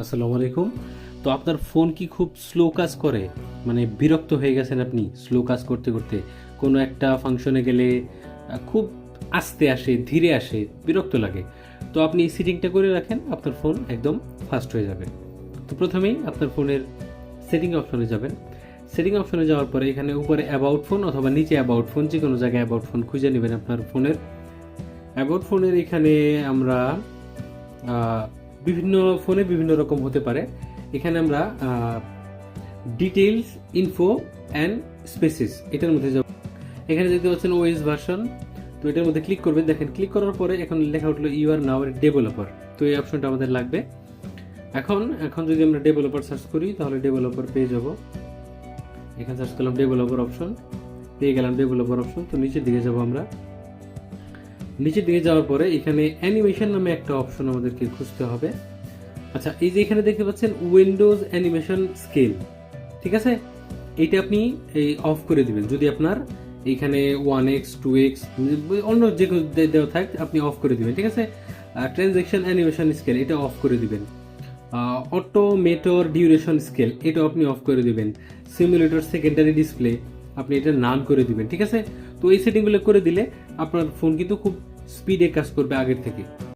আসসালামু আলাইকুম। তো আপনার ফোন কি খুব স্লো কাজ করে? মানে বিরক্ত হয়ে গেছেন আপনি স্লো কাজ করতে করতে? কোনো একটা ফাংশনে গেলে খুব আস্তে আসে, ধীরে আসে, বিরক্ত লাগে। তো আপনি এই সেটিংটা করে রাখেন, আপনার ফোন একদম ফাস্ট হয়ে যাবে। তো প্রথমেই আপনার ফোনের সেটিং অপশনে যাবেন। সেটিং অপশনে যাওয়ার পরে এখানে উপরে অ্যাবাউট ফোন অথবা নিচে অ্যাবাউট ফোন, যে কোনো জায়গায় অ্যাবাউট ফোন খুঁজে নেবেন আপনার ফোনের। অ্যাবাউট ফোনের এখানে আমরা আহ, বিভিন্ন ফোনে বিভিন্ন রকম হতে পারে। এখানে আমরা ডিটেইলস, ইনফো অ্যান্ড স্পেসিস এটার মধ্যে যাব। এখানে দেখতে পাচ্ছেন ওএস ভার্সন। তো এটার মধ্যে ক্লিক করবেন। দেখেন ক্লিক করার পরে এখন লেখা উঠলো ইউ আর নাও ডেভেলপার। তো এই অপশনটা আমাদের লাগবে। এখন এখন যদি আমরা ডেভেলপার সার্চ করি তাহলে ডেভেলপার পেয়ে যাব। এখানে সার্চ করলাম ডেভেলপার অপশন, পেয়ে গেলাম ডেভেলপার অপশন। তো নিচের দিকে যাব আমরা। নিচের দিকে যাওয়ার পরে এখানে অ্যানিমেশন নামে একটা অপশন আমাদেরকে খুঁজতে হবে। আচ্ছা, এই যে এখানে দেখতে পাচ্ছেন উইন্ডোজ অ্যানিমেশন স্কেল, ঠিক আছে? এইটা আপনি এই অফ করে দিবেন। যদি আপনার এইখানে 1x 2x অন্য যে কোনো দেওয়া থাক আপনি অফ করে দিবেন, ঠিক আছে? ট্রানজ্যাকশন অ্যানিমেশন স্কেল এটা অফ করে দিবেন। অটোমেটর ডিউরেশন স্কেল এটা আপনি অফ করে দিবেন। সিমুলেটর সেকেন্ডারি ডিসপ্লে আপনি এটা নান করে দিবেন, ঠিক আছে? তো এই সেটিংগুলো করে দিলে আপনার ফোন কিন্তু খুব স্পিডে কাজ করবে আগের থেকে।